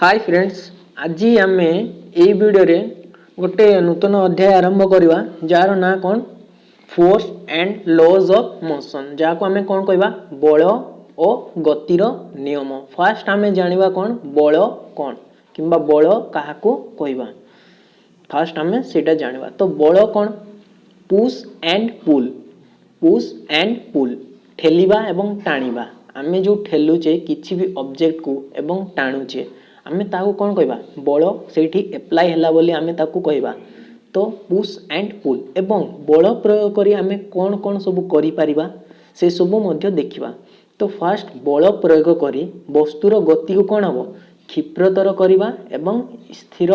Hi friends, आज आम ये वीडियो रे गोटे नूतन अध्याय आरंभ करवा जार ना कौन force and laws of motion जहाँ को आम कौन कहवा बल और गतिर नियम। फास्ट आम जानिबा कौन बल कौन किंबा बल क्या कहवा फास्ट आम सेटा जानिबा। तो बल कौन पुश एंड पुल ठेलिबा एवं टाणिबा। आमे जो ठेलुचे किछि भी ऑब्जेक्ट को एवं टाणुचे आमे ताकू कौन कहवा बल सेठी एप्लाई हैला बोली आमे ताकू कहवा। तो पुश एंड पुल एवं बल प्रयोग करी आमे कौन कौन सब करि परिबा से सब मध्य देखिबा। तो फास्ट बल प्रयोग करी वस्तुर गति को कौन हबो क्षिप्रतर करिबा एवं स्थिर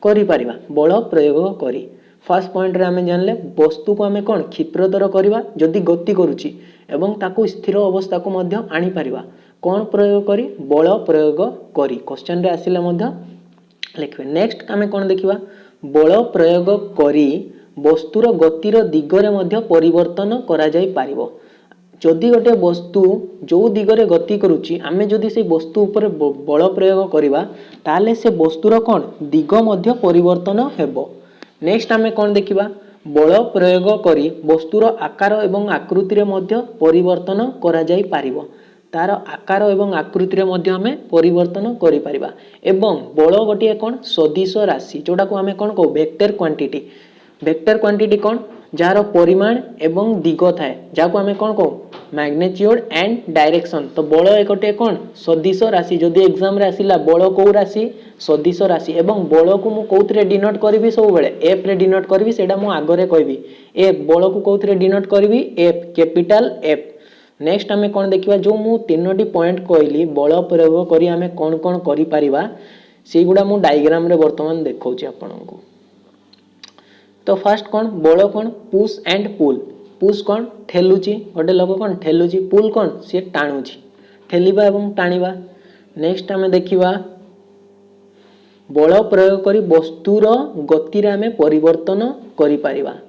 करि परिबा बल प्रयोग करी। फर्स्ट पॉइंट रे आमे जानले वस्तु को आमे कौन क्षिप्रतर करिबा जदि गति करूची एवं ताकू स्थिर अवस्था को मध्य आनी परिबा कौन प्रयोग करी बल प्रयोग करी। क्वेश्चन रे आसिले मध्य लिखबे। नेक्स्ट आमे कौन देखिबा बल प्रयोग करी वस्तुर गतिर दिगरे मध्य परिवर्तन करा जाई पारिबो। जदि गोटे वस्तु जो दिगरे गति करूची आमे जदि से वस्तु ऊपर बल प्रयोग करिबा ताले से वस्तुर कौन दिग मध्य परिवर्तन हेबो। नेक्स्ट आमे कौन देखिबा बल प्रयोग करी वस्तुर आकार एवं आकृति रे मध्य परिवर्तन करा जाई पारिबो। तार आकार एवं आकृति रे मध्य हमें परिवर्तन करि परिबा। एवं बल गोटे कौन सदिश राशि जोटा को हमें कौन कहू वेक्टर क्वांटिटी। वेक्टर क्वांटिटी कौन जार परिमाण एवं दिग थाए जाको हमें कौन कहू मैग्नीट्यूड एंड डायरेक्शन। तो बल एक गोटे कौन सदिश राशि जदि एग्जाम रे आसिला बल को राशि सदिश राशि एवं बल को मु कोउथरे डिनोट करबी सब बेले एफ रे डिनोट करबी सेटा मु आगरे कहबी एफ बल को कोउथरे डिनोट करबी एफ कैपिटल एफ। नेक्स्ट आमे कौन देखिबा जो मु तीनोटी पॉइंट कहली बल प्रयोग करी आमे कौन कौन करि परिबा से गुडा मु डायग्राम रे वर्तमान देखौची आपनकु। तो फर्स्ट कौन बल कौन पुश एंड पुल। पुश कौन ठेलुची गोटे लोक कौन ठेलुची पुल कौन सी टाणुची ठेलिबा एवं टाणिबा। नेक्स्ट आमे देखिबा बल प्रयोग करी वस्तुर गति रे आमे परिवर्तन करि परिबा।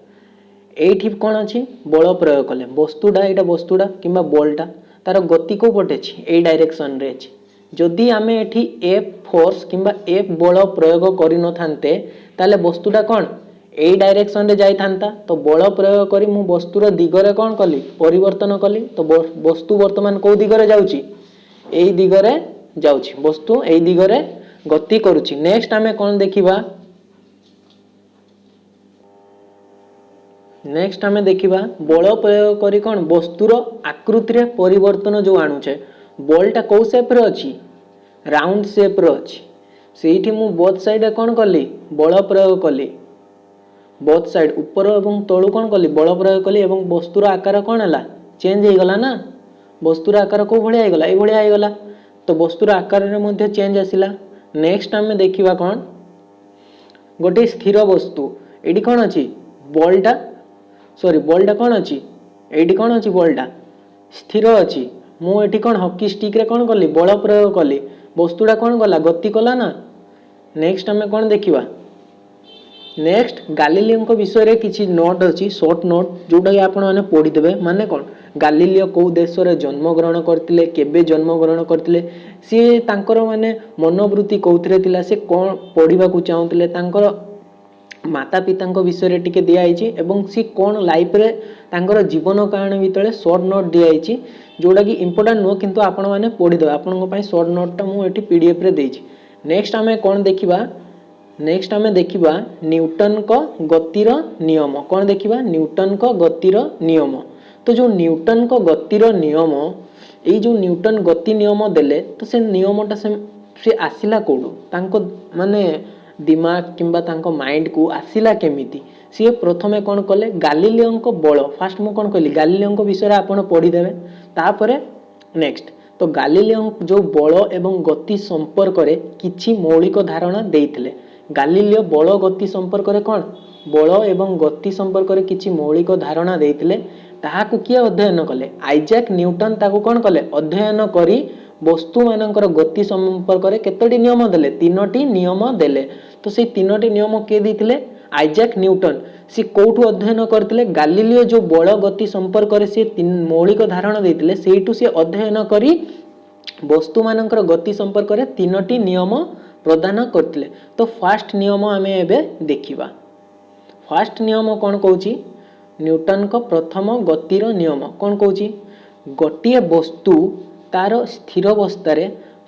एठी कौन अछि बल प्रयोग कले वस्तुडा एटा वस्तुडा किंबा बॉलटा तार गति को पटे अछि ए डायरेक्शन रे अछि। जदि आमे एठी एफ फोर्स किंबा एफ बल प्रयोग करि न थान्ते ताले वस्तुडा कौन ए डायरेक्शन रे जाई थांता। तो बल प्रयोग करी मु वस्तुर दिगरे कौन कली परिवर्तन कली। तो वस्तु वर्तमान को दिगरे जाउची एई दिगरे जाउची वस्तु एई दिगरे गति करूची। नेक्स्ट आमे कौन देखिबा नेक्स्ट आमे देखिबा बल प्रयोग करी कौन वस्तुर आकृति रे परिवर्तन जो आणुचे बॉलटा को शेप रे अछि राउंड शेप रे अछि सेठी मु बोथ साइड रे कौन कली बल प्रयोग कली बोथ साइड ऊपर एवं तळु कौन कली बल प्रयोग कली एवं वस्तुर आकार कौन हला चेंज हे गला ना वस्तुर आकार को भलिया हे गला ए भलिया हे गला। तो वस्तुर आकार रे मध्ये चेंज आसिला। नेक्स्ट आमे देखिबा कौन गोटे स्थिर वस्तु एडी कौन अछि बॉलटा बॉलटा कौन अछि एडी कौन अछि बॉलटा स्थिर अछि मु एठी कौन हॉकी स्टिक रे कौन कली बल प्रयोग कली वस्तुडा कौन गला गति कला ना। नेक्स्ट आमे कौन देखिबा नेक्स्ट गालीलियो को विषय रे किछि नोट अछि शॉर्ट नोट जोटा कि आपण माने पढि देबे। माने कौन गालीलियो को देश रे जन्म ग्रहण करतिले केबे जन्म ग्रहण करतिले सी तांकर माने मनोवृत्ति कोउथरे थिला से कोन पढिबा को चाहुतिले तांकर माता पिता विषय रे टिके दिया आइछि एवं सी कोन लाइफ रे तांकर जीवन कहानी भितरे शॉर्ट नोट दिया आइछि जोटा कि इंपोर्टेंट नो किंतु आपण माने पढि देबे आपण पई शॉर्ट नोट ता मु एठी पीडीएफ रे देइछि। नेक्स्ट आमे कोन देखिबा नेक्स्ट आमे देखिबा न्यूटन को गतिर नियम। कोन देखिबा न्यूटन को गतिर नियम। तो जो न्यूटन को गतिर नियम एई जो न्यूटन गति नियम देले तो से नियमटा से आसिला कोडो तांको माने दिमाग किंबा तांको माइंड को आसिला केमिति सी प्रथमे कौन कले गालीलियो को बल फास्ट मु कौन कहली गालीलियो को विषय आपण पढ़ी देबे तापरे नेक्स्ट। तो गालीलियो जो बल एवं गति संपर्क रे किछि मौलिक धारणा देइथिले गालीलियो बल गति संपर्क रे कौन बल एवं गति संपर्क रे किछि मौलिक धारणा देइथिले ताहाकु किए अध्ययन कले आइजैक न्यूटन ताकु कौन कले अध्ययन करी वस्तु मानकर गति संपर्क रे केतोटी नियम देले तीनोटी नियम देले। तो से तीनोटी नियम के देथिले आइजैक न्यूटन सी कोठु अध्ययन करथिले गालीलियो जो बल गति संपर्क रे से मौलिक धारणा देथिले सेइटु से अध्ययन करी वस्तु मानकर गति संपर्क रे तीनोटी नियम प्रदान करथिले। तो फास्ट नियम आमे एबे देखिबा। फास्ट नियम कौन कहूची न्यूटन को प्रथम गतिर नियम कौन कहूची गोटे वस्तु तार स्थिर अवस्था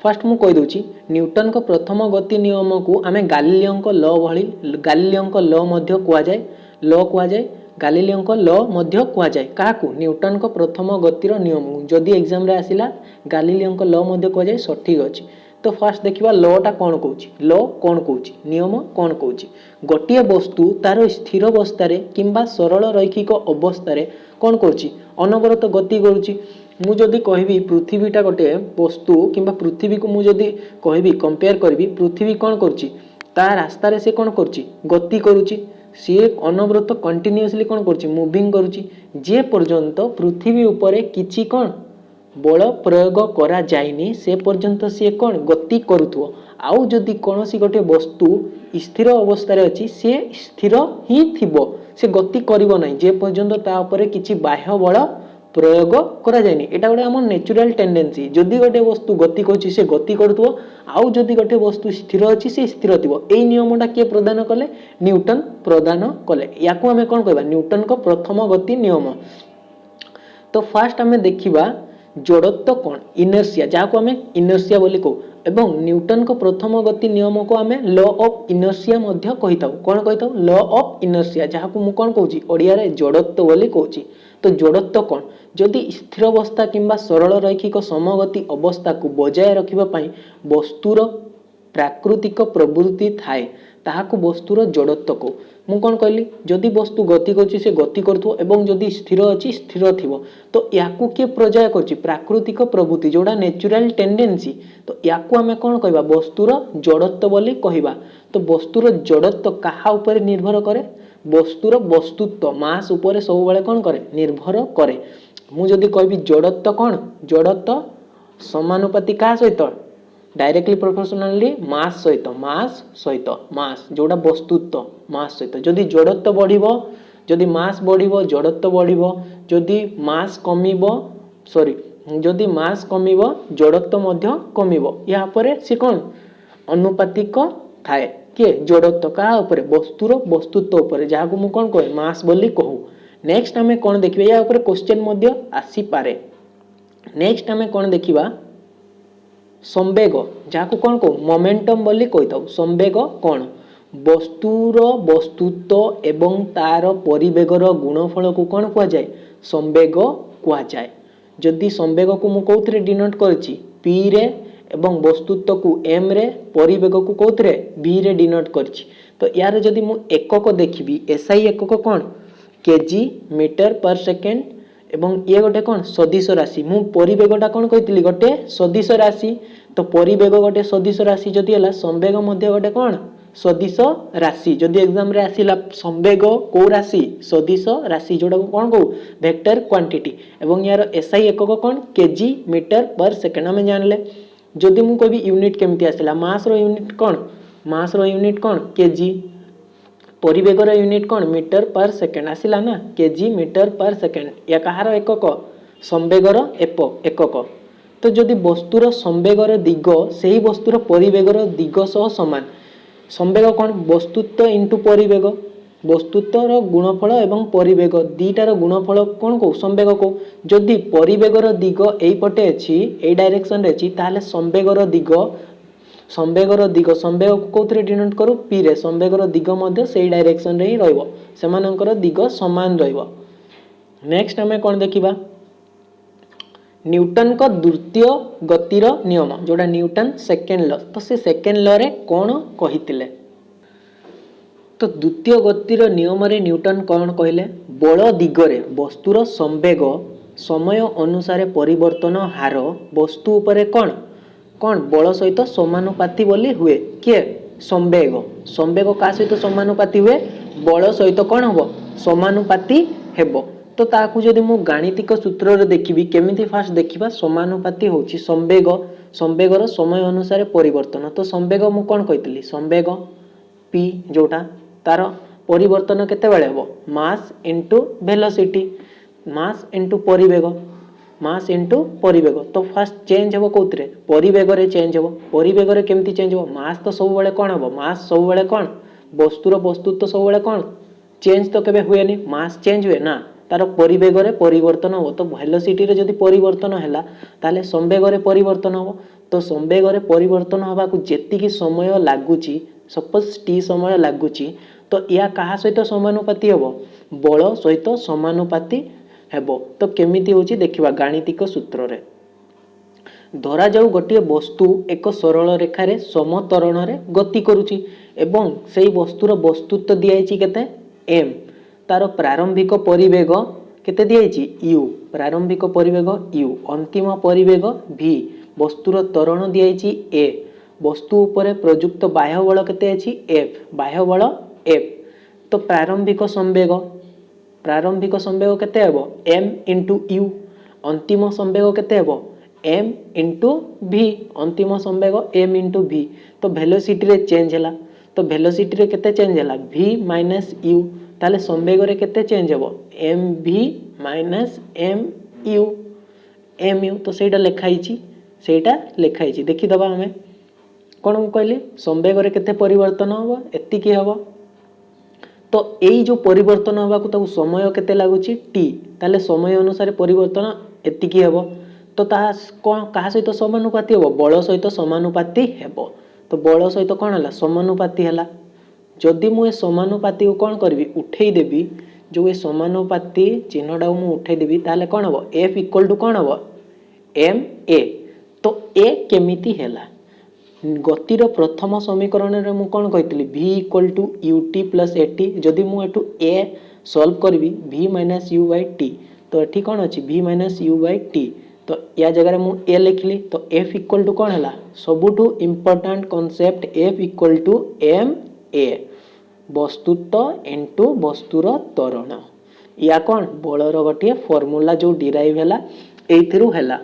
फास्ट मु कहि दउची न्यूटन को प्रथम गति नियम को आमे गालीलियो को लॉ भली गालीलियो को लॉ मध्य कुआ जाए गालीलियो को लॉ मध्य कुआ जाए काहाकू न्यूटन को प्रथम गतिर नियम जदि एग्जाम रे आसिला गालीलियो को लॉ मध्य कुआ जाए सठिक अछि। तो फास्ट देखिबा लॉ टा कौन कहूची लॉ कौन कहूची नियम कौन कहूची गोटे वस्तु तार स्थिर अवस्था किंबा सरल रैखिक अवस्था कौन करूची अनवरत गति करूची। मु जदि कहबी पृथ्वीटा गोटे वस्तु किंबा पृथ्वी को मु जदि कहबी कंपेयर करबी पृथ्वी कौन करूची ता रास्ता रे से कौन करूची गति करूची सी अनवरत कंटिन्यूअसली कौन करूची मूविंग करूची जे पर्यंत पृथ्वी उपरे किछि कौन बल प्रयोग करा जायनी से पर्यंत सी कौन गति करूथो। आउ जदि कोनोसी गोटे वस्तु स्थिर अवस्था रे अछि से स्थिर ही थिबो से गति करिवो नै जे पर्यंत ता उपरे किछि बाह्य बल प्रयोग करा जायनी। एटा गोटे हमर नेचुरल टेंडेंसी जदि गोटे वस्तु गति करछि से गति करथुवो आउ जदि गोटे वस्तु स्थिर अछि से स्थिर थिबो। एई नियमटा के प्रदान कले न्यूटन प्रदान कले याकू हमें कोन कहबा न्यूटन को प्रथम गति नियम। तो फास्ट हमें देखिबा जड़त्व कौन इनर्शिया जहाँ आम इनर्शिया बोली कहू एवं न्यूटन को प्रथम गति नियम को आम लॉ ऑफ इनर्शिया मध्य कही था कौन कही था लॉ ऑफ इनर्शिया जहाँ को मुझे कौन कहूँ ओडिया रे जड़त्व बोली कहूँ। तो जड़त्व कौन जदि स्थिर अवस्था किंबा सरल रैखिक समगति अवस्था को बजाय रखिबा पई वस्तुर प्राकृतिक प्रवृत्ति थाए ताहाकू वस्तुर जड़त्व को मु कौन कहली जदि वस्तु गति करछि से गति करथो एवं जदि स्थिर अछि स्थिर थिबो। तो याकू के प्रजय करछि प्राकृतिक प्रवृत्ति जोड़ा नेचुरल टेंडेंसी। तो याकू हमें कौन कहबा वस्तुर जड़त्व बोली कहबा। तो वस्तुर जड़त्व काहा ऊपर निर्भर करे वस्तुर वस्तुत्व मास ऊपर सब बेले कौन करे निर्भर करे। मु जदि कहबी जड़त्व कौन जड़त्व समानुपाती का सहित डायरेक्टली प्रोपोर्शनली मास सहित मास जोड़ा वस्तुत्व मास सहित जदि जड़त्व बढ़िबो जदि मास बढ़िबो जड़त्व बढ़िबो जदि मास कमिबो जदि मास कमिबो जड़त्व मध्य कमिबो। या परे से कौन अनुपातिक थाए के जड़त्व का ऊपर वस्तुर वस्तुत्व ऊपर जहाँ को मु कौन कहे मास बोली कहू। नेक्स्ट आमे कौन देखिबा या ऊपर क्वेश्चन मध्य आसी पारे। नेक्स्ट आमे कौन देखिबा संवेग जहाँ को कौन कहू मोमेंटम बोली कही था। संवेग कौन वस्तुर वस्तुत्व एवं तार परिवेगर गुणफल को कौन कह जाए संवेग कह जाए। जदि संवेग को मु कौथरे डिनोट करछि p रे एवं वस्तुत्व को m रे परिवेग को कौथरे v रे डिनोट करछि। तो यार जदि मु एकक देखिबी SI एकक कौन केजी मीटर पर सेकेंड एवं ये गोटे कौन सदिश राशि मु परिवेगटा कौन कहितली गोटे सदिश राशि। तो परिवेग गोटे सदिश राशि जदि हला संवेग मध्य गोटे कौन सदिश राशि जदि एग्जाम रे आसिला संवेग को राशि सदिश राशि जोड़ा को कौन कहू वेक्टर क्वांटिटी एवं यार SI एकक कौन केजी मीटर पर सेकेंड हमें जानले। जदि मु कहबी यूनिट केमती आसिला मास रो यूनिट कौन केजी परिवेगर यूनिट कौन मीटर पर सेकेंड आसिला ना केजी मीटर पर सेकेंड या कहार एकक संवेगर एकक। तो जदि वस्तुर संवेगर दिग सही वस्तुर परिवेगर दिग सह समान संवेग कौन वस्तुत्व इंटू परिवेग वस्तुत्वर गुणफल एवं परिवेग दीटार गुणफल कौन कहू संवेग को जदि परिवेगर दिग एई पटे अछि एई डायरेक्शन रे अछि ताले संवेगर दिग संवेग को कौथरे डिनोट करू p रे संवेगर दिग मध्य सेई डायरेक्शन रे ही रहइबो सेमानकर दिग समान रहइबो। नेक्स्ट हमें कौन देखिबा न्यूटन को द्वितीय गतिर नियम जोड़ा न्यूटन सेकेंड लॉ। तो से सेकेंड लॉ रे कौन कहितिले तो द्वितीय गतिर नियम रे न्यूटन कौन कहले बल दिगरे वस्तुर संवेग समय अनुसार परिवर्तन हार वस्तु उपरे कौन कौन बल सहित समानुपाती बोली हुए किए संवेग का सहित समानुपाती हुए बल सहित कौन हबो समानुपाती हेबो। तो ताकू जदि मु गाणितिक सूत्र रे देखिबी केमिति फास्ट देखिबा समानुपाती होची संवेगर समय अनुसार परिवर्तन। तो संवेग मु कोन कहितली संवेग p जोटा तार परिवर्तन केते बेले हबो mass into velocity mass into परिवेग मास इंटू परिवेग तो फास्ट चेंज हेबो कोउतरे परिवेग रे चेंज हेबो परिवेग रे केमती चेंज हेबो मास तो सब बेले कोन हेबो मास सब बेले कोन वस्तुर वस्तुत्व सब बेले कोन चेंज तो केबे हुएनी मास चेंज हुए ना तार परिवेग रे परिवर्तन हो तो वेलोसिटी रे जदी परिवर्तन हैला ताले संवेग रे परिवर्तन हो तो संवेग रे परिवर्तन होबा को जेति की समय लागुची सपोज टी समय लागुची तो या कहा सहित समानुपाती हेबो बल सहित समानुपाती हेबो तो केमिति होची देखिबा गाणितिक सूत्र रे धरा जाऊ गोटे वस्तु एक सरल रेखा रे समतरण रे गति करूची एवं सेही वस्तुर वस्तुत्व दियाइची केते m तार प्रारंभिक परिवेग केते दियाइची u प्रारंभिक परिवेग u अंतिम परिवेग v वस्तुर त्वरण दियाइची a वस्तु उपरे प्रयुक्त बाह्य बल केते अछि f बाह्य बल f तो प्रारंभिक संवेग केते हेबो m * u अंतिम संवेग केते हेबो m * v अंतिम संवेग m * v तो वेलोसिटी रे चेंज हैला तो वेलोसिटी रे केते चेंज हैला v - u ताले संवेग रे केते चेंज हेबो mv - mu तो सेटा लेखाइची देखि दबा हमें कोन कहली संवेग रे केते परिवर्तन होबो एति की होबो तो एई जो परिवर्तन होबा को ताऊ समय केते लागुची t ताले समय अनुसार परिवर्तन एति की हेबो तो ता कोन कहा सहित समानुपाती हेबो बल सहित समानुपाती हेबो तो बल सहित कोन हला समानुपाती हला जदि मु ए समानुपाती को कोन करबी उठेई देबी जो ए समानुपाती चिन्हडा मु उठेई देबी ताले कोन हबो f = कोन हबो ma तो a केमिति हेला गतिर प्रथम समीकरण रे मु कोन कहितली v = ut + at जदि मु एटू a सॉल्व करबी v - u/t तो एठी कोन अछि v - u/t तो या जगह रे मु a लिखली तो f = कोन हला सबुठू इंपोर्टेंट कांसेप्ट f = ma वस्तुत्व इनटू वस्तुर त्वरण या कोन बलर गटिए फार्मूला जो डिराइव हैला एथिरु हैला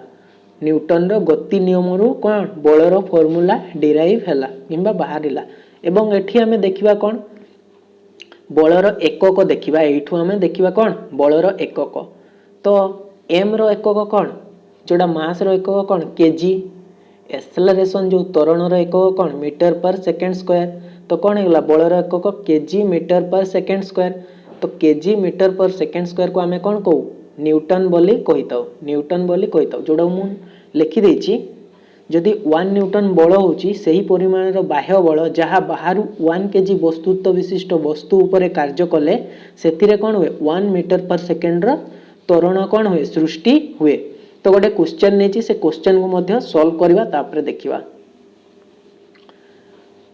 न्यूटन रो गति नियम रु कोन बलर फार्मूला डिराइव हैला किंबा बाहरिला एवं एठी हमें देखिबा कोन बलर एकक देखिबा एठू हमें देखिबा कोन बलर एकक तो m रो एकक कोन जोडा मास रो एकक कोन केजी एक्सेलरेशन जो त्वरण रो एकक कोन मीटर पर सेकंड स्क्वायर तो कोन हेला बलर एकक KG metre per second square तो KG metre per second square को हमें कोन कहू न्यूटन बोली कहिताऊ जोडा मु लिखि देछि जदि 1 न्यूटन बल होची सही परिमाण रो बाह्य बल जहा बाहरु 1 केजी वस्तुत्व विशिष्ट वस्तु ऊपर कार्य कले सेतिरे कोन हुए 1 मीटर पर सेकंड रो त्वरण कोन हुए सृष्टि हुए तो गोटे क्वेश्चन नेची से क्वेश्चन को मध्य सॉल्व करबा तापरे देखिबा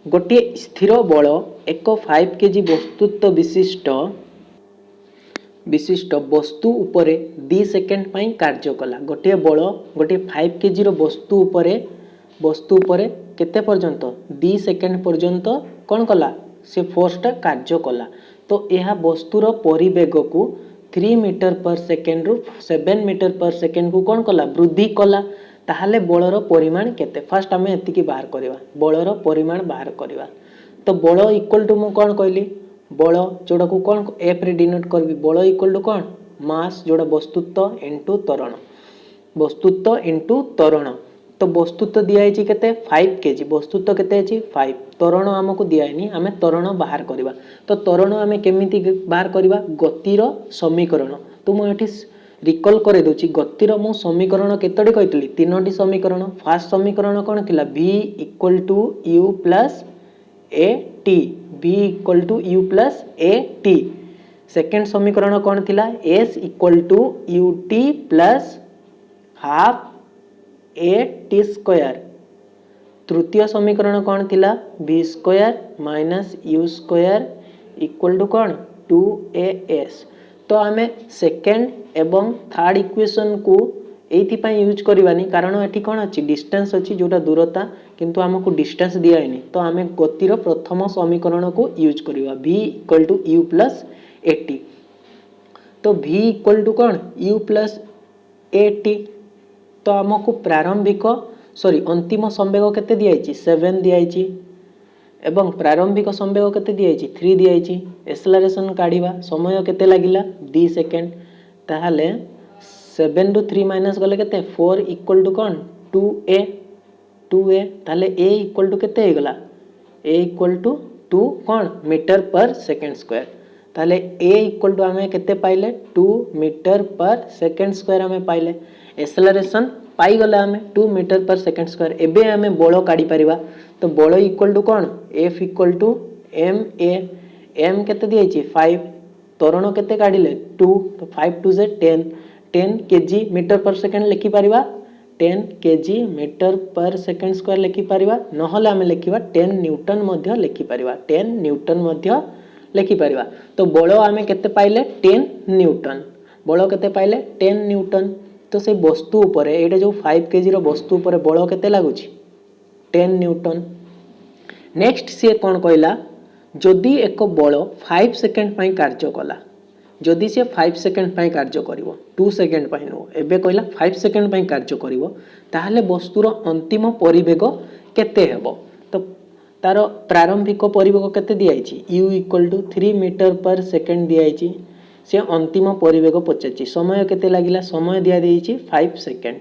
गोटे स्थिर बल एक 5 केजी वस्तुत्व विशिष्ट वस्तु उपरे 2 सेकंड पई कार्य कला गोटे बल गोटे 5 केजी रो वस्तु उपरे केते पर्यंत 2 सेकंड पर्यंत कोन कला से फोर्सटा कार्य कला तो यह वस्तुर परिवेग को 3 मीटर पर सेकंड रु 7 मीटर पर सेकंड को कोन कला वृद्धि कला ताहले बलर परिमाण केते फास्ट हमें एति की बाहर करबा बलर परिमाण बाहर करबा तो बल इक्वल टू मु कोन कहली बल जोडा को कोन f रे डिनोट करबी बल इक्वल टू कोन मास जोडा वस्तुत्व इनटू त्वरण तो वस्तुत्व दिया अछि केते 5 केजी वस्तुत्व केते अछि 5 त्वरण हमकु दियाइनी हमें त्वरण बाहर करबा तो त्वरण हमें केमिति बाहर करबा गतिर समीकरण तो मु एठी रिकॉल करे दोची गतिर मु समीकरण केतडी कहितली तीनोटी समीकरण फर्स्ट समीकरण कोन थिला v = u + at v = u + at second समीकरण कोन थिला s = ut + हाफ at²। तृतीय समीकरण कोन थिला v² - u² = कोन 2as तो हमें सेकंड एवं थर्ड इक्वेशन को एथि पई यूज करबानी कारण एठी कोन अछि डिस्टेंस अछि जोटा दूरता किंतु हमकु डिस्टेंस दियाइनी तो हमें गतिर प्रथम समीकरण को यूज करबा v = u + at तो v = कोन u + at तो हमकु प्रारंभिक अंतिम संवेग केते दियाइछि 7 दियाइछि एवं प्रारंभिक संवेग केते दियाइछि 3 दियाइछि एक्सेलरेशन काढिबा समय केते लागिला 2 सेकंड ताहाले 7 ରୁ 3 माइनस गले केते 4 इक्वल टू कौन 2a ताले a इक्वल टू केते हे गला a इक्वल टू 2 कौन मीटर पर सेकंड स्क्वायर ताले a इक्वल टू आमे केते पाइले 2 मीटर पर सेकंड स्क्वायर आमे पाइले एक्सेलरेशन पाई गला आमे 2 मीटर पर सेकंड स्क्वायर एबे आमे बल काढी परिबा तो बल इक्वल टू कौन F इक्वल टू m केते दियैछि 5 त्वरण केते काढिले 2 तो 5 2 से 10 kg मीटर पर सेकंड लिखि परिबा 10 kg metre per second square लिखि परिबा नहले आमे लिखिबा 10 न्यूटन मध्य लिखि परिबा 10 न्यूटन मध्य लिखि परिबा तो बल आमे केते पाइले 10 न्यूटन बल केते पाइले 10 न्यूटन तो से वस्तु उपरे एटा जो 5 kg रो वस्तु उपरे बल केते लागुची 10 न्यूटन नेक्स्ट से कोन कहला जदि एक बल 5 सेकंड पई कार्य कला जदि से 5 सेकंड पई कार्य करिवो 2 सेकंड पई नो एबे कहला 5 सेकंड पई कार्य करिवो ताहले वस्तुर अंतिम परिवेग केते हेबो तो तार प्रारंभिक परिवेग केते दियाइछि u equal to 3 metre per second दियाइछि से अंतिम परिवेग पचाछि समय केते लागिला समय दिया देइछि 5 सेकंड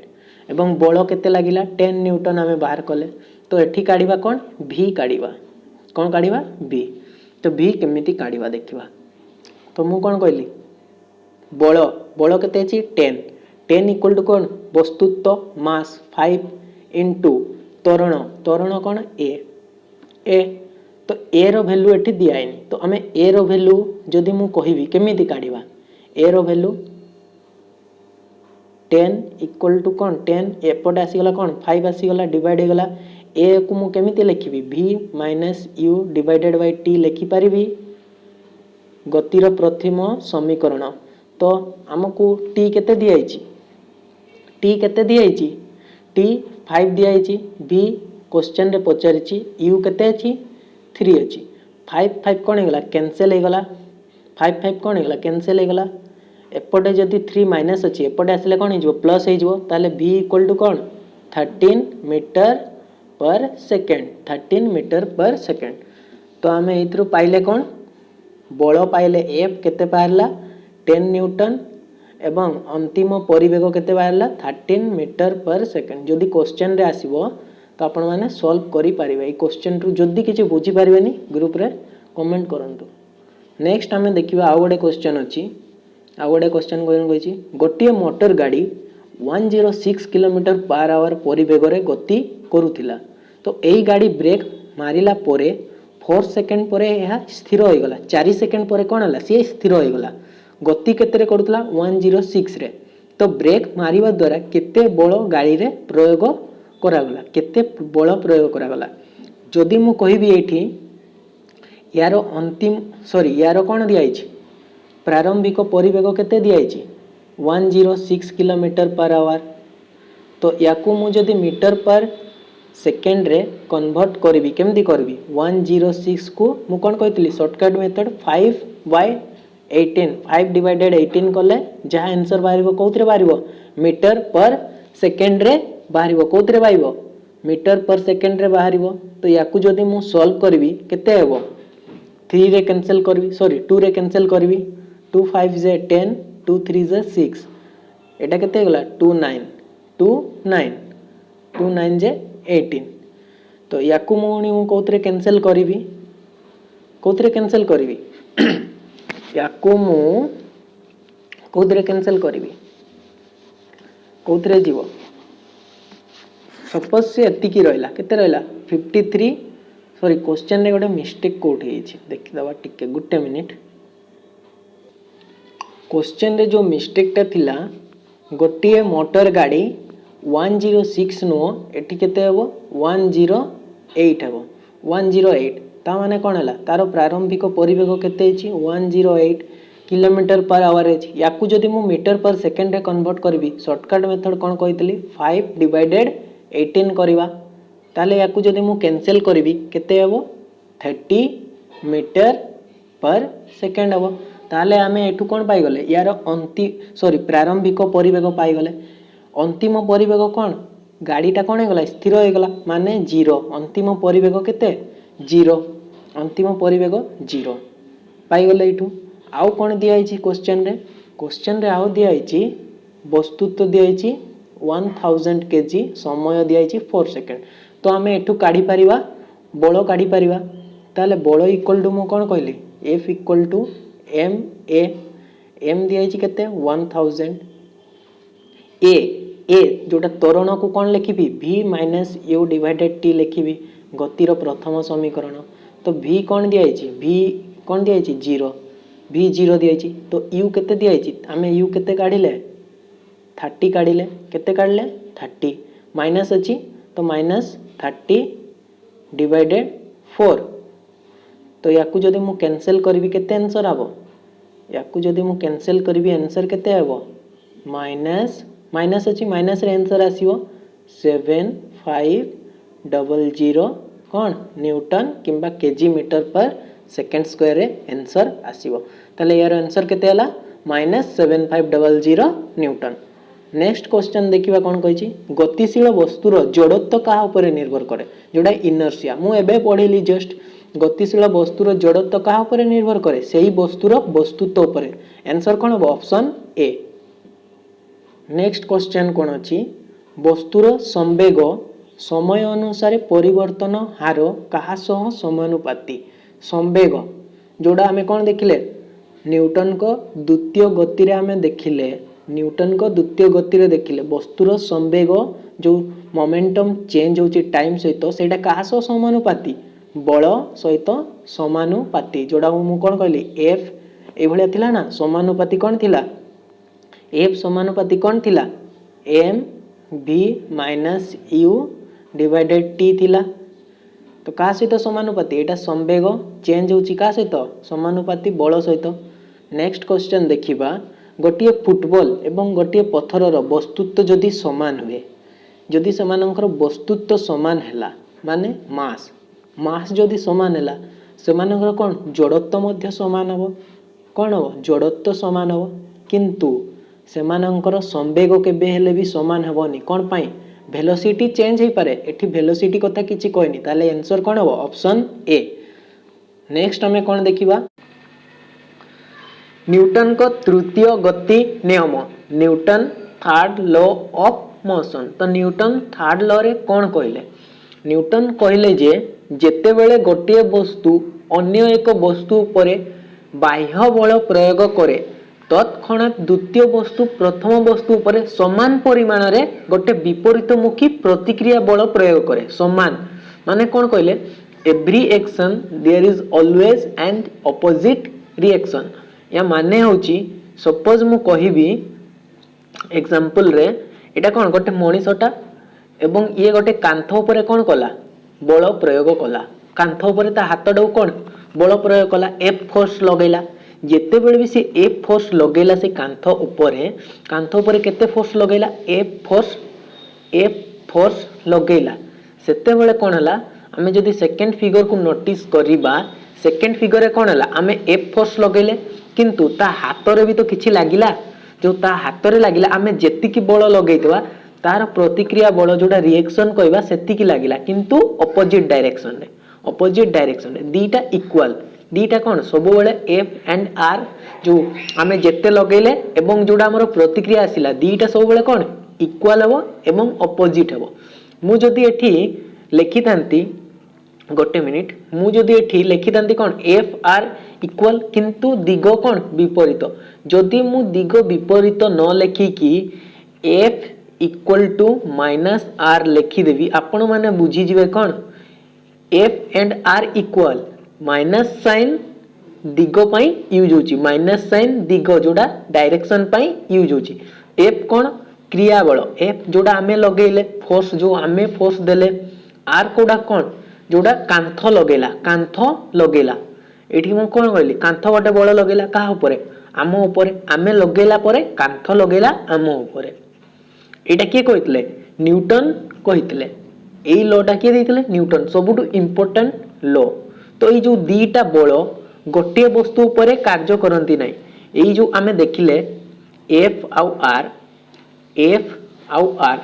एवं बल केते लागिला 10 न्यूटन आमे बाहर कले तो एठी काढिबा कोन v काढिबा कोन काढिबा v तो v केमिति काढिबा देखिबा तो मु कोन कहली बल बल केते अछि 10 इक्वल टू कोन वस्तुत्व मास 5 इनटू त्वरण त्वरण कोन a तो a रो वैल्यू एठी दियाइनी तो हमें a रो वैल्यू जदि मु कहिबी केमिति काढिबा a रो वैल्यू 10 इक्वल टू कोन 10 एपट आसी गला कोन 5 आसी गला डिवाइड हे गला a को मु केमिति लिखिबी v minus u divided by t लिखि परिबी गतिर प्रथम समीकरण तो हमकू t केते दियाइछि t केते दियाइछि t 5 दियाइछि v क्वेश्चन रे पचारिछि u केते अछि 3 अछि 5 5 कोन हेगला कैंसिल हे गला 5 5 कोन हेगला कैंसिल हे गला एपटे जदि 3 माइनस अछि एपटे आसले कोन हिजबो प्लस हिजबो ताले v इक्वल टू कोन 13 metre per second 13 metre per second तो आमे इथरु पाइले कोन बल पाइले F केते बाहरला 10 न्यूटन एवं अंतिम परिवेग केते बाहरला 13 मीटर पर सेकंड जदि क्वेश्चन रे आसीबो तो आपण माने सॉल्व करि पारिबे ई क्वेश्चन रु जदि किछि बुझी पारिबेनी ग्रुप रे कमेंट करंतु नेक्स्ट हमें देखिबा आ गोटे क्वेश्चन अछि आ गोटे क्वेश्चन कोन कहिछि गोटिए मोटर गाड़ी 106 किलोमीटर पर आवर परिवेग रे गति करूथिला तो एई गाड़ी ब्रेक मारिला परे 4 सेकंड परे यह स्थिर हो गला 4 सेकंड परे कोन हला से स्थिर हो गला गति केते रे करथला 106 रे तो ब्रेक मारिबा द्वारा केते बल गाड़ी रे प्रयोग करा गला केते बल प्रयोग करा गला जदि मु कहिबी एठी यारो अंतिम सॉरी यारो कोन दियाइछि प्रारंभिक परिवेग केते दियाइछि 106 किलोमीटर पर आवर तो याकू मु जदि मीटर पर सेकेंड रे कन्वर्ट करबी केमती करबी 106 को मु कोन कहतली शॉर्टकट मेथड 5/18 5 डिवाइडेड 18 कले जहा आंसर बाहरिबो कोथरे बाहरिबो मीटर पर सेकेंड रे बाहरिबो कोथरे बाहरिबो मीटर पर सेकेंड रे बाहरिबो तो याकू जदि मु सॉल्व करबी केते हेबो 3 रे कैंसिल करबी सॉरी 2 रे कैंसिल करबी 2 5 जे 10 2 3 जे 6 एटा केते गला 2 9 जे 18 तो याकू मुनी मु कोथरे कैंसिल करबी याकू मु कोथरे कैंसिल करबी कोथरे जीवो सपोज से एति की रहला केते रहला 53 सॉरी क्वेश्चन रे गोटे मिस्टेक कोठ हेछि देखि दबा टिके गुटे मिनिट क्वेश्चन रे जो मिस्टेक ता थिला गोटिए मोटर गाड़ी 106 नो एठी केते हेबो 108 हेबो 108 ता माने कोन हला तारो प्रारंभिक परिवेग केते अछि 108 किलोमीटर पर आवर अछि याकू जदि मु मीटर पर सेकंड रे कन्वर्ट करबी शॉर्टकट मेथड कोन कहितली 5 डिवाइडेड 18 करबा ताले याकू जदि मु कैंसिल करबी केते हेबो 30 मीटर पर सेकंड हेबो ताले आमे एठू कोन पाई गले यार प्रारंभिक परिवेग पाई गले अंतिम परिवेग कोन गाड़ीटा कोन हेगला स्थिर हो गला माने 0 अंतिम परिवेग केते 0 अंतिम परिवेग 0 पाई गले एठू आउ कोन दिया आइछि क्वेश्चन रे आउ दिया आइछि बस्तुत्व दिखाई 1000 kg, समय दिखाई 4 सेकेंड। तो आम एठू काढ़ी पारिबा बल काढ़ी पारिबा। ताले बल इक्वल टू मु कौन कहली F equal to M A, M दिखाई केते 1000, ए जोटा त्वरण को कौन लिखी v minus U divided T लिखी गतिर प्रथम समीकरण। तो v कौन दिखाई v कौन दिखाई 0, v 0 दिखाई। तो u केते दिखाई आम u केते काढ़िले 30 काढ़िले, केते काढ़िले 30, माइनस अच्छी तो माइनस 30 डिवाइडेड 4। तो याकू जदि मु कैंसिल करी केते आंसर आबो, याकू जदि मु कैंसिल करी आंसर केते आबो माइनस माइनस अच्छी माइनस रे आंसर आसीबो 7500 कौन न्यूटन किंबा केजी मीटर पर सेकेंड स्क्वायर रे आंसर आसीबो। ताले यार आंसर केते हला माइनस 7500 न्यूटन। नेक्स्ट क्वेश्चन देखिबा कौन कहिछि गतिशील वस्तुर जड़त्व कहा ऊपर निर्भर करे, जोड़ा इनर्शिया मु एबे पढ़िली जस्ट। गतिशील वस्तुर जड़त्व कहा ऊपर निर्भर करे, सेही वस्तुर वस्तुत्व ऊपर। आंसर कौन हो ऑप्शन ए। नेक्स्ट क्वेश्चन कौन अछि वस्तुर संवेग समय अनुसार परिवर्तन हार कहा सह समानुपाती। संवेग जोड़ा आमे कौन देखिले न्यूटन को द्वितीय गति रे आमे देखिले, न्यूटन को द्वितीय गति रे देखिले वस्तुर संवेग जो मोमेंटम चेंज होची टाइम सहित सेटा कहा सह समानुपाती बल सहित समानुपाती। जोड़ा मु कौन कहली एफ ए भलिया थिला ना, समानुपाती कौन थिला एफ समानुपाती कौन थिला M v minus U divided T थिला। तो का सहित समानुपाती एटा संवेग चेंज होची का सहित समानुपाती बल सहित। नेक्स्ट क्वेश्चन देखिबा गोटिए फुटबॉल एवं गोटिए पत्थरर वस्तुत्व जदि समान हुए, जदि सेमानकर वस्तुत्व समान हैला माने मास मास जदि समान हैला सेमानकर कोन जड़त्व मध्य समान हबो, कोन हबो जड़त्व समान हबो, किंतु सेमानकर संवेग केबे हेले भी समान हबोनी। कोन पाई वेलोसिटी चेंज हे पारे, एठी वेलोसिटी कथा किछि कहनी, ताले आंसर कोन हबो ऑप्शन ए। नेक्स्ट हमें कोन देखिबा न्यूटन को तृतीय गति नियम, Newton third law of motion. तो न्यूटन थर्ड लॉ रे कोन कहले, न्यूटन कहले जे जेते बेले गोटिए वस्तु अन्य एक वस्तु उपरे बाह्य बल प्रयोग करे तत्क्षणात द्वितीय वस्तु प्रथम वस्तु उपरे समान परिमाण रे गोटे विपरीतमुखी प्रतिक्रिया बल प्रयोग करे। समान माने कोन कहले every action there is always and opposite reaction. या माने होची सपोज मु कहिबी एग्जांपल रे एटा कोन गोटे मनीषटा एवं ये गोटे कांथ उपरे कोन कला बल प्रयोग कला, कांथ उपरे ता हातडा कोन बल प्रयोग कला एफ फोर्स लगैला। जेते बेले भी से एफ फोर्स लगैला से कांथ उपरे केते फोर्स लगैला एफ फोर्स लगैला। सेते बेले कोन हला आमे जदी सेकंड फिगर को नोटिस करिबा सेकंड फिगर रे कोन हला आमे एफ फोर्स लगैले किंतु ता हाथ रे भी तो किछि लागिला, जो ता हाथ रे लागिला आमे जेतिकी बल लगैतबा तार प्रतिक्रिया बल जोडा रिएक्शन कहबा सेतिकी लागिला, किंतु ऑपोजिट डायरेक्शन रे दीटा इक्वल, दीटा कोन सब बेले एफ एंड आर जो आमे जेते लगैले एवं जोडा हमर प्रतिक्रिया आसिला दीटा सब बेले कोन इक्वल हबो एवं ऑपोजिट हबो। मु जदी एठी लिखितांती गोटे मिनिट, मु जदी एठी लिखितांती कोन एफ आर इक्वल किंतु दिग कोन विपरीत, जदी मु दिग विपरीत न लिखि कि F equal to minus R लिखि देबी आपण माने बुझी जिवे कोन F and R equal minus sign दिग पाई यूज होची, माइनस साइन दिग जोडा डायरेक्शन पाई यूज होची। एफ कोन क्रिया बल, एफ जोडा आमे लगेले फोर्स जो आमे फोर्स देले, आर कोडा कोन जोडा कांथ लगेला एठी मु कोन कहली कांथ गोटे बल लगेला का ऊपर आम ऊपर, आमे लगेला परे कांथ लगेला आम ऊपर। एटा के कहितले न्यूटन कहितले, एई लॉटा के देइतले न्यूटन, सबुटु इंपोर्टेंट लॉ। तो ये जो दीटा बल गोटे वस्तु उपरे कार्य करंती नाही, एई जो आमे देखिले एफ आउ आर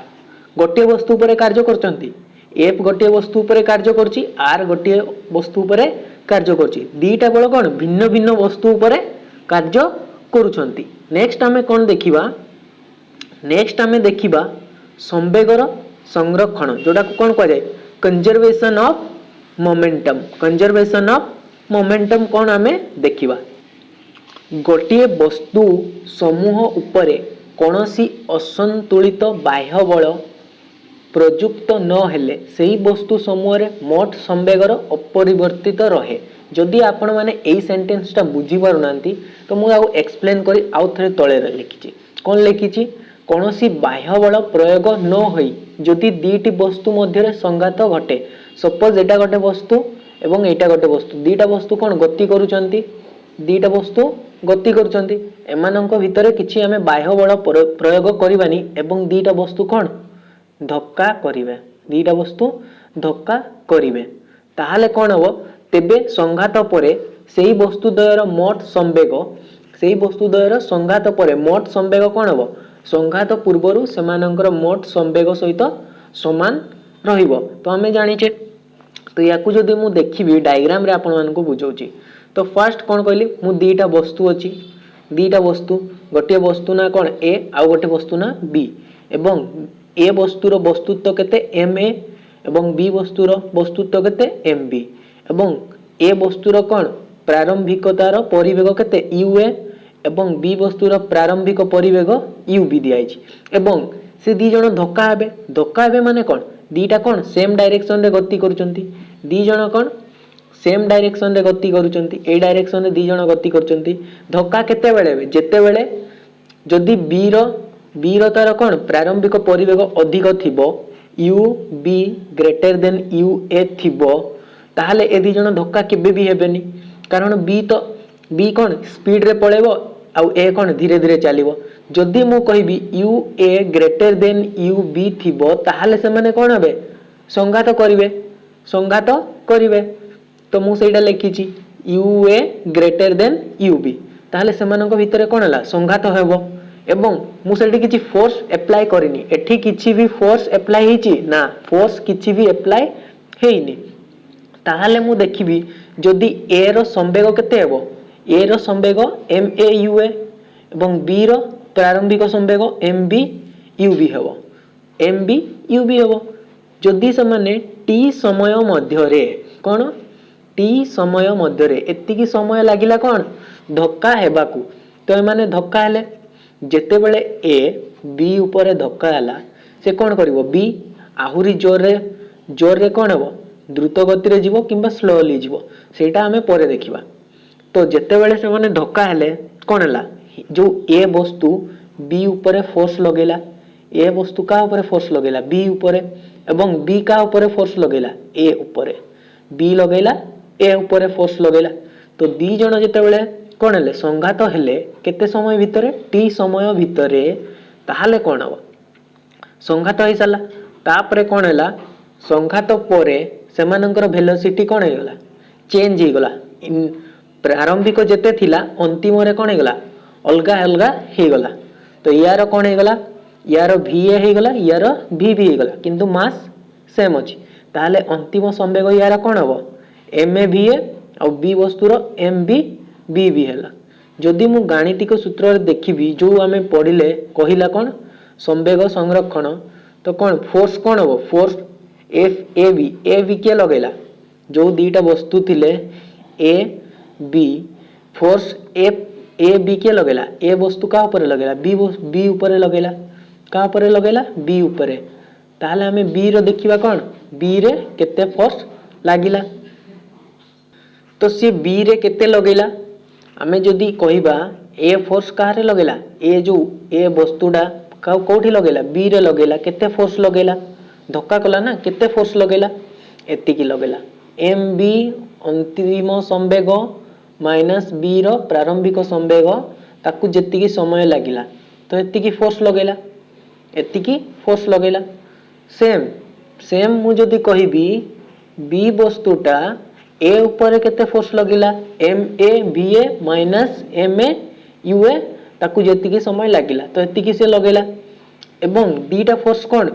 गोटे वस्तु उपरे कार्य करचंती, एफ गोटे वस्तु उपरे कार्य करची, आर गोटे वस्तु उपरे कार्य करची, दीटा बल कोन भिन्न भिन्न वस्तु उपरे कार्य करूछंती। नेक्स्ट आमे कोन देखिबा नेक्स्ट आमे देखिबा संवेगर संरक्षण जोटा को कौन कह जाए conservation of momentum. Conservation of momentum कौन आमे देखिबा गोटे वस्तु समूह उपरे कौनसी असंतुलित बाह्य बल प्रयुक्त न हेले सही वस्तु समूह रे मोट संवेगर अपरिवर्तित रहे। जदि आपण माने एई सेंटेंस टा बुझी पारु नांती तो मु आउ एक्सप्लेन करी आउ थरे तळे लिखिची कोन लिखिची कौनसी बाह्य बल प्रयोग न होई जदि दीटी वस्तु मध्य रे संघात घटे। सपोज एटा गोटे वस्तु एवं एटा गोटे वस्तु दीटा वस्तु कौन गति करूचंती दीटा वस्तु गति करूचंती एमानंक भितरे किछि आमे बाह्य बल प्रयोग करिबानी एवं दीटा वस्तु कौन धक्का करिवे दीटा वस्तु धक्का करिवे ताहाले कौन हबो तेबे संघात परे सेही वस्तु द्वयर मोट संवेग सेही वस्तु द्वयर संघात परे मोट संवेग कौन हबो संघात पूर्वरु सेमानंकर मोट संवेग सहित समान रहिबो। तो आमे जानिचे तो याकू जदि मु देखिबी डायग्राम रे आपण मानकु बुझौची तो फर्स्ट कौन कहली मु दीटा वस्तु अछि दीटा वस्तु गोटे वस्तु ना कौन ए आउ गोटे वस्तु ना बी एवं ए वस्तुर वस्तुत्व केते एम ए एवं बी वस्तुर वस्तुत्व केते एम बी एवं ए वस्तुर कौन प्रारंभिकतार परिवेग केते यू ए एवं बी वस्तुर प्रारंभिक परिवेग यू बी दिया एवं से दी जण धक्का हेबे माने कौन दीटा कौन सेम डायरेक्शन रे गति करूचंती दी जण कौन सेम डायरेक्शन रे गति करूचंती ए डायरेक्शन रे दी जण गति करूचंती धक्का केते बेले जेते बेले जदि बी रो तार कौन प्रारंभिक परिवेग अधिक थिबो U B greater than U A थिबो ताहाले ए दी जण धक्का केबे भी हेबेनी कारण बी कौन स्पीड रे पळेबो आउ ए कौन धीरे धीरे चलिबो। जदि मु कहबी U A greater than U B थिबो ताहाले से माने कौन हेबे संघात करिवे तो मु सेटा लिखिची U A greater than U B ताहाले सेमानक भितरे कौन हला संघात हेबो एवं मु सेठी किछि फोर्स अप्लाई करिनी एठी किछि भी फोर्स अप्लाई हेची ना फोर्स किछि भी अप्लाई हेइनी ताहाले मु देखिबी जदि ए रो संवेग केते हेबो ए रो संवेग एम ए यू ए एवं बी रो प्रारंभिक संवेग एम बी यू बी हेबो एम बी यू बी हेबो जदि से माने टी समय मध्य रे कोन टी समय मध्य रे एतिकी समय लागिला कोन धक्का हेबाकू तो माने धक्का हेले जेते बेले ए बी ऊपर धक्का हला से कोन करिवो बी आहुरी जोर रे कोन हेबो द्रुत गति रे जीवो किंबा स्लोली जीवो सेटा हमें परे देखिबा। तो जेते बेले से माने धक्का हेले कोन हला जो ए वस्तु बी ऊपर फोर्स लगेला ए वस्तु का ऊपर फोर्स लगेला बी ऊपर एवं बी का ऊपर फोर्स लगेला ए ऊपर बी लगेला ए ऊपर फोर्स लगेला तो दी जण जेते बेले कोन हेले संघात हेले केते समय भितरे टी समय भितरे ताहाले कोन हो संघात होई साला तापरे कोन हैला संघात परे सेमानंकर वेलोसिटी कोन हे गला चेंज हे गला प्रारंभिक जेते थिला अंतिम रे कोन हे गला अलगा अलगा हे गला तो यार कोन हे गला यार भी ए हे गला यार भी हे गला किंतु मास सेम अछि ताहाले अंतिम संवेग यार कोन हबो एम ए भी ए और बी वस्तुर एम बी बी भी हैला। जदि मु गाणितिक सूत्र रे देखिबी जो आमे पढिले कहिला कोन संवेग संरक्षण तो कोन फोर्स कोन हबो फोर्स एफ ए बी के लगेला जो दीटा वस्तु थिले A B force F A B के लगेला ए वस्तु का ऊपर लगेला बी ऊपर लगेला का ऊपर लगेला बी ऊपर ताहले हमें बी रो देखिबा कोन बी रे केते फोर्स लागिला तो सी बी रे केते लगेला हमें जदि कहिबा ए फोर्स कारे लगेला ए जो ए वस्तुडा का कोठी लगेला बी रे लगेला केते फोर्स लगेला धक्का कला ना केते फोर्स लगेला एति की लगेला एम बी अंतिम संवेग माइनस बी रो प्रारंभिक संवेग ताकू जेति की समय लागिला तो एति की फोर्स लगेला सेम मु जदि कहिबी बी वस्तुटा ए ऊपर केते फोर्स लगिला M A B A minus M A U A ताकू जेति की समय लागिला तो एति की से लगेला एवं दीटा फोर्स कोन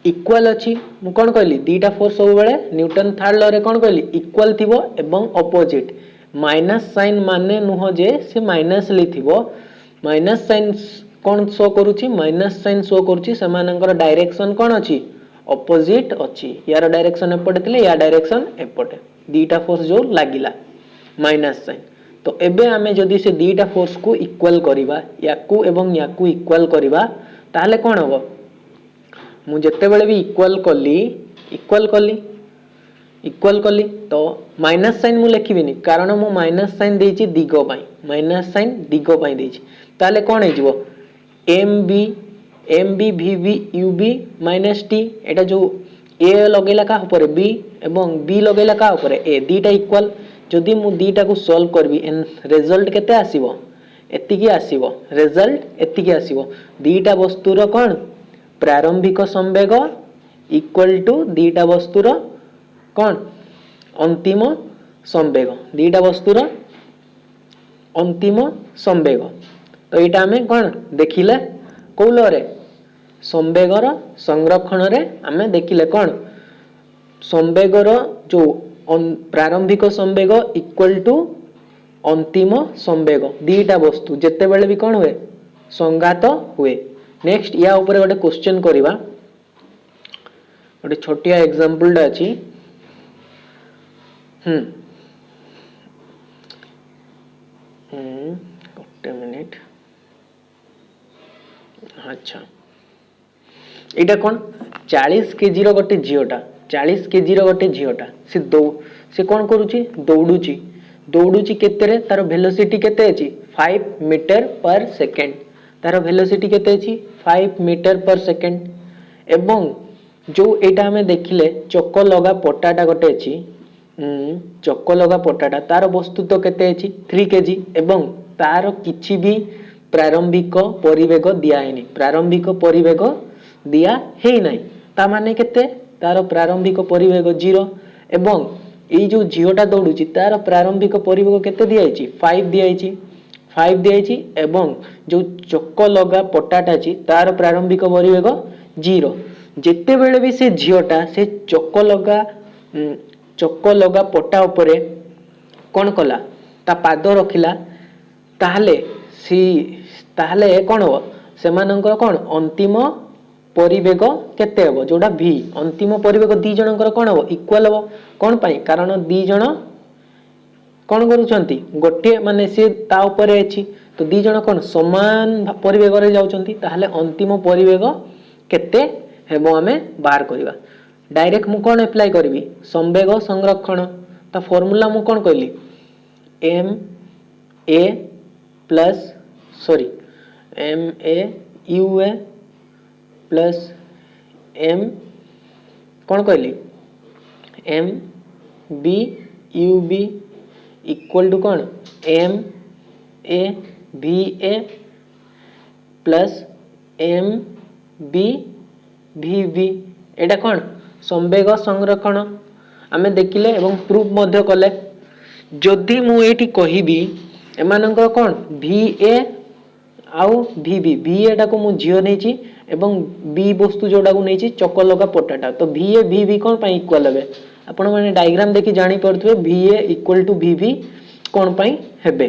इक्वल अछि मु कोन कहली दीटा फोर्स सब बेले न्यूटन थर्ड लॉ रे कोन कहली इक्वल थिबो एवं ऑपोजिट माइनस साइन माने नुह जे से माइनस ली थिबो माइनस साइन कौन शो करुच्ची माइनस साइन शो करुच्ची सेमानंकर डायरेक्शन कौन अच्छी ऑपोजिट अच्छी यार डायरेक्शन एपटे थिले या डायरेक्शन एपटे दीटा फोर्स जो लागिला माइनस साइन तो एबे आमे जदी से दीटा फोर्स को इक्वल करिबा याकू एवं याकू इक्वल करिबा ताले कौन हबो मु जत्ते बेले भी इक्वल कली तो माइनस साइन मु लिखिबिनी कारण मु माइनस साइन देछि दिगो पई माइनस साइन दिगो पई देछि ताले कोन हे जिवो M B V B U B minus T एटा जो ए लगेला का ऊपर बी एवं बी लगेला का ऊपर ए दीटा इक्वल जदि मु दीटा को सॉल्व करबी एन रिजल्ट केते आसीबो एतिकी आसीबो रिजल्ट एतिकी आसीबो दीटा वस्तुर कोन प्रारंभिक संवेग इक्वल टू दीटा वस्तुर कौन अंतिम संवेग दीटा वस्तुर अंतिम संवेग तो यहाँ आम कौन देखिले कौलरे संवेगर संरक्षण रे आम देखिले कौन संवेगर जो प्रारंभिक संवेग इक्वल टू अंतिम संवेग दीटा वस्तु जेते बेले भी कौन हुए संघात हुए नेक्स्ट या ऊपर गोटे क्वेश्चन करवा गोटे छोटिया एग्जांपल अच्छी गोटे मिनिट अच्छा एटा कौन 40 केजी रो गोटे झीटा 40 केजी रो गोटे झीटा से कौन करुची दौड़ुची केते रे तार वेलोसिटी केते अछि 5 मीटर पर सेकंड तार वेलोसिटी केते अछि 5 मीटर पर सेकंड एवं जो एटा हमें देखिले चक्क लगा पट्टाटा गोटे अछि चक्क लगा पट्टाटा तार वस्तुत्व केते अछि 3 केजी एवं तार किछि भी प्रारंभिक परिवेग दिया हैनी प्रारंभिक परिवेग दिया हे नाही ता माने केते तार प्रारंभिक परिवेग 0 एवं एई जो झियोटा दौड़ुची तार प्रारंभिक परिवेग केते दिया हैछि 5 दिया हैछि एवं जो चक्क लगा पट्टाटा अछि तार प्रारंभिक परिवेग 0 जेते बेले भी से झियोटा से चक्क लगा पट्टा उपरे कौन कला ता पाद रखिला ताहले कौन हो सेमानंकर कौन अंतिम परिवेग केते हो जोड़ा v अंतिम परिवेग दी जनकर कौन हो इक्वल हो कौन पाई कारण दी जन कौन करूछंती गोटे माने से ता ऊपर अछि तो दी जन कौन समान परिवेग रे जाउछंती ताहले अंतिम परिवेग केते हेबो हमें बाहर करबा डायरेक्ट मु कौन अप्लाई करबी संवेग संरक्षण ता फार्मूला मु कौन कहली M A U A plus M कौन कहली M B U B equal to कौन M A V A plus M B V V एटा कौन संवेग संरक्षण आमे देखिले एवं प्रूफ मध्य कले जदि मु एठी कहिबी एमानंकर कौन वी ए आउ वी बी वी एटा को मु झियो नेची एवं बी वस्तु जोड़ा को नेची चक्क लगा पट्टाटा तो वी ए वी बी कौन पाई इक्वल हेबे आपण माने डायग्राम देखि जानि परथुवे V A equal to V B कौन पाई हेबे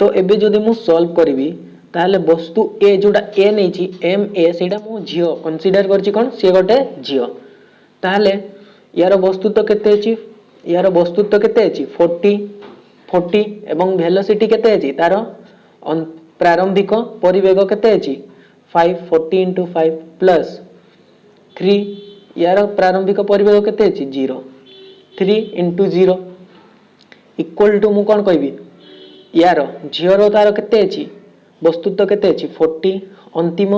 तो एबे जदि मु सॉल्व करबी ताहले वस्तु ए जोड़ा ए नेची एम ए सेटा मु झियो कंसीडर करछि कोन से गोटे झियो ताहले यार वस्तुत्व केते अछि यार वस्तुत्व केते अछि 40 एवं वेलोसिटी केते अछि तार प्रारंभिक परिवेग केते अछि 540 into 5 प्लस 3 यार प्रारंभिक परिवेग केते अछि 0 3 into 0 इक्वल टू मु कोन कहबी यार झियो तार केते अछि वस्तुत्व केते अछि 40 अंतिम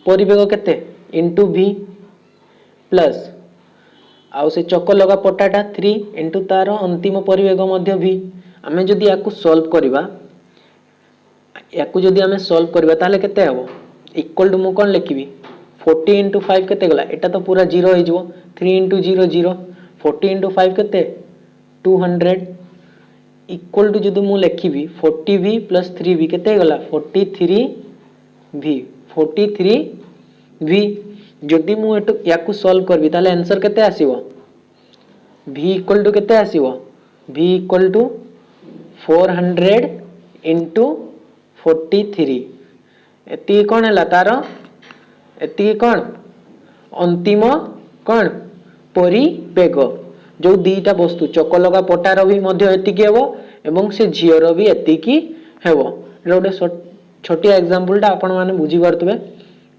परिवेग केते इनटू v प्लस आउ से चक्क लगा पट्टाटा 3 इनटू तार अंतिम परिवेग मध्य v आमे जदि याकू सॉल्व करबा याकू जदि आमे सॉल्व करबा ताले केते हबो इक्वल टू मु कोन लिखिबी 40 into 5 केते गला एटा तो पूरा 0 हे जिवो 3 into 0 0 40 into 5 केते 200 इक्वल टू जदि मु लिखिबी 40v plus 3v केते गला 43v जदि मु एटू याकू सॉल्व करबी ताले आंसर केते आसीबो v इक्वल टू केते आसीबो v इक्वल टू 400 into 43 एति कौन है तार एति कौन अंतिम कौन परिवेग जो दीटा वस्तु चकलगा पटार भी मध्य एतिकी हेबो एवं से झीर भी एतिकी हेबो। गोटे छोटिया एग्जांपल आपण माने बुझी पारथबे।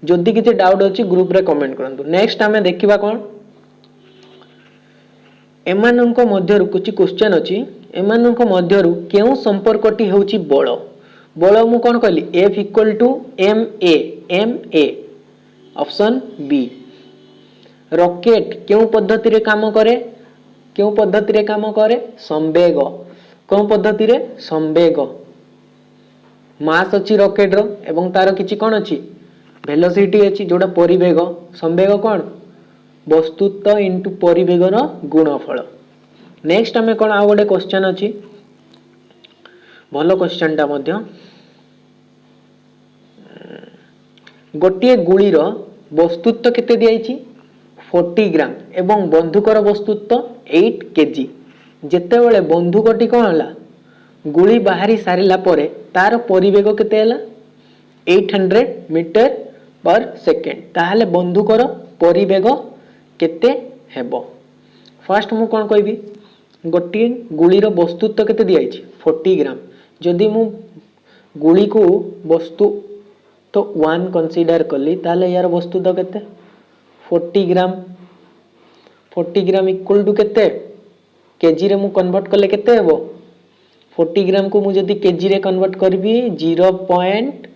जदि किसी डाउट अछि ग्रुप रे कमेंट करंतु। नेक्स्ट आमे देखिबा कोन एमाननक मध्यरु कुछ क्वेश्चन अछि। एमाननक मध्यरु केउ संपर्कटी होउची बल। बल मु कोन कहली F = ma option B. Rocket केउ पद्धति रे काम करे केउ पद्धति रे काम करे संवेग कोउ पद्धति रे संवेग मास अछि रॉकेट रो एवं तार किछि कोन अछि वेलोसिटी अछि जोडा परिवेग संवेग कोन वस्तुत्व इनटू परिवेग रो गुणफल। नेक्स्ट हमें कोन आ गोटे क्वेश्चन अछि भलो क्वेश्चन ता मध्य गोटे गुली रो वस्तुत्व केते दियाइछि 40 ग्राम एवं बंदूकर वस्तुत्व 8 केजी। जेते बेले बंदूकटी कोन हला गुली बाहरी सारिला परे तार परिवेग केते हला 800 मीटर पर सेकेंड। ताहले बंदूकर परिवेग केते हेबो। फर्स्ट मु कोन कहबी गोटे गुली रो वस्तुत्व केते दियाइछि 40 ग्राम। जदि मु गुली को वस्तु तो 1 कंसीडर कली ताले यार वस्तुत्व केते 40 ग्राम इक्वल टू केते केजी रे मु कन्वर्ट कले केते हेबो 40 ग्राम को मु जदि केजी रे कन्वर्ट करबी 0 पॉइंट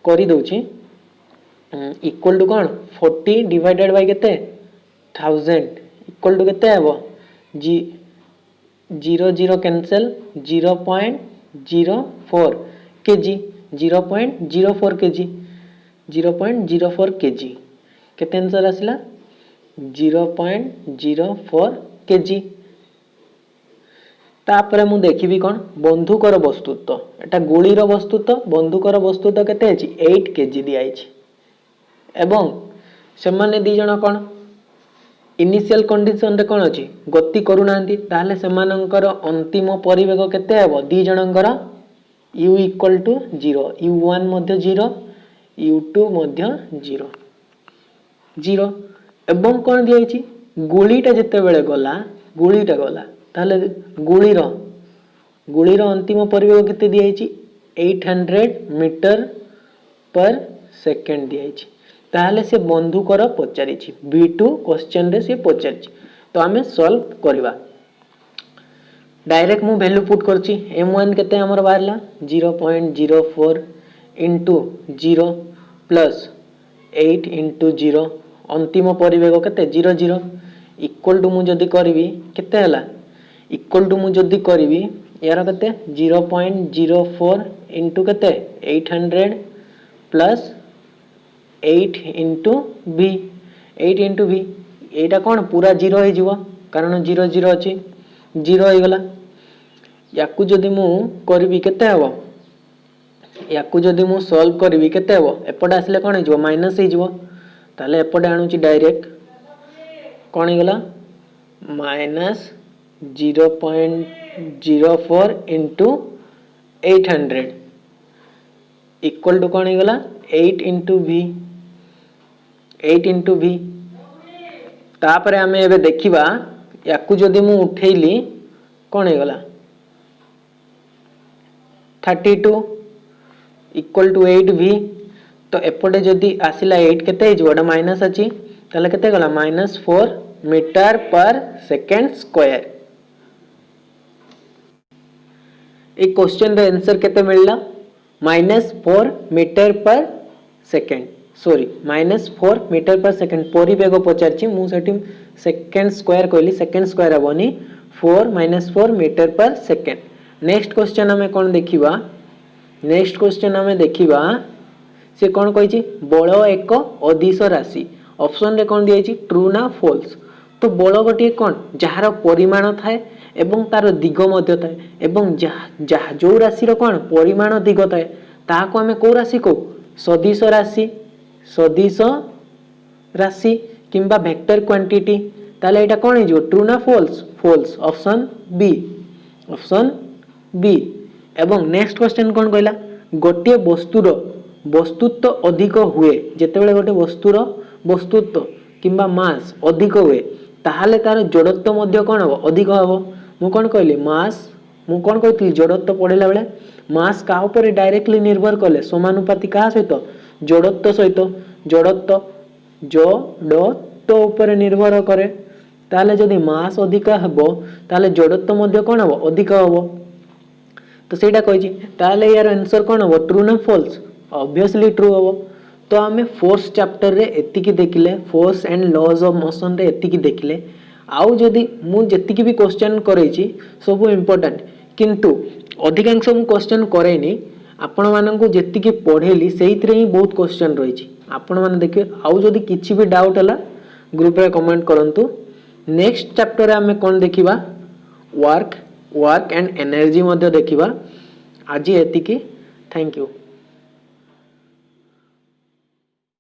करी दउछि इक्वल टू कोन 40 डिवाइडेड बाय केते 1000 इक्वल टू केते हेबो 0 0 कैंसिल 0.04 केजी 0.04 केजी 0.04 केजी केते आंसर आसला 0.04 केजी। तापरे मु देखिबी कोन बंदूकर वस्तुत्व एटा गोलीर वस्तुत्व बंदूकर वस्तुत्व केते अछि 8 केजी दिया अछि एवं से माने दी जण कोन इनिशियल कंडीशन रे कोन अछि गति करू नांती ताले से मानकर अंतिम परिवेग केते हेबो दी जणकर u इक्वल टू 0 u1 मध्ये 0 u2 मध्ये 0 0 एवं कोन दिया अछि गोलीटा जते बेले गला गोलीटा गला ताले गुलीर अंतिम परिवेग केते दिया अछि 800 मीटर पर सेकेंड दिया अछि। ताले से बंदूकर पचारि छि B2 क्वेश्चन रे से पचारि छि तो हमें सॉल्व करबा। डायरेक्ट मु वैल्यू पुट करछि m1 केते हमर बारला 0.04 इनटू 0 प्लस 8 इनटू 0 अंतिम परिवेग केते 0 0 इक्वल टू मु जदी करबी केते हला इक्वल टू मु जदी करबी यार केते 0.04 इनटू केते 800 plus 8 into v 8 into v एटा कोन पूरा 0 हे जिवो कारण 0 0 अछि 0 हे गला। याकू जदी मु करबी केते हबो याकू जदी मु सॉल्व करबी केते हबो एपडा आसले कोन हे जिवो माइनस हे जिवो ताले एपडे आनुची डायरेक्ट कोन हे गला माइनस 0.04 इनटू 800 इक्वल टू कोन हे गला 8 इनटू v तापरे हमें एबे देखिबा याकू जदी मु उठेइली कोन हे गला 32 इक्वल टू 8v तो एपटे जदी आसिला 8 केते हे जोडा माइनस अछि ताले केते गला -4 मीटर पर सेकेंड स्क्वायर। ए क्वेश्चन रे आंसर केते मिलला -4 मीटर पर सेकेंड सॉरी -4 मीटर पर सेकेंड परिवेग पचारछि मु सेठी सेकेंड स्क्वायर कहली सेकेंड स्क्वायर हबनी 4 -4 मीटर पर सेकेंड। नेक्स्ट क्वेश्चन हमें कोन देखिबा नेक्स्ट क्वेश्चन हमें देखिबा से कोन कहिछि बल एक अदिश राशि ऑप्शन रे कोन दियाछि ट्रू ना फॉल्स। तो बल गोटे कोन जहार परिमाण थाए एवं तार दिग मध्य थाए एवं जो राशि रो कोन परिमाण दिग थाए ताको हमें को राशि को सदिश राशि किंबा वेक्टर क्वांटिटी ताले एटा कोन हे जो ट्रू ना फॉल्स फॉल्स ऑप्शन बी एवं नेक्स्ट क्वेश्चन कोन कहला गोटे वस्तुर बस्तुत्व अधिक हुए जेतेबेले गोटे वस्तुर बस्तुत्व किंबा मास अधिक हुए ताहले तार जड़त्व मध्य कौन हम अधिक हम मु कौन कहली मास मु कौन कहती जड़त्व पढ़ला बेले मास का ऊपर डायरेक्टली निर्भर कले समानुपाती का सहित जड़त्व सहित जड़त्व जड़त्व ऊपर निर्भर करे ताहले जदि मास अधिक हेबो ताहले जड़त्व मध्य कौन हम अधिक हम तो सेटा कहिछि ताहले यार आंसर कौन हम ट्रू ना फॉल्स ऑब्वियसली ट्रू हम तो आम फोर्थ चैप्टर रे एतिकी देखिले force and laws of motion रे एतिकी देखिले आउ जदि मु जेतिकी भी क्वेश्चन करैछि सब इंपोर्टेंट किंतु अधिकांश मु क्वेश्चन करेनी आपण माननकु जेतिकी पढेली सेहितरे ही बहुत क्वेश्चन रहिछि आपण माने देखिए आउ जदि किछि भी डाउट हला ग्रुप रे कमेंट करंतु नेक्स्ट चैप्टर रे हमें कोन देखिबा वर्क एंड एनर्जी मध्ये देखिबा आज एतिकी थैंक यू।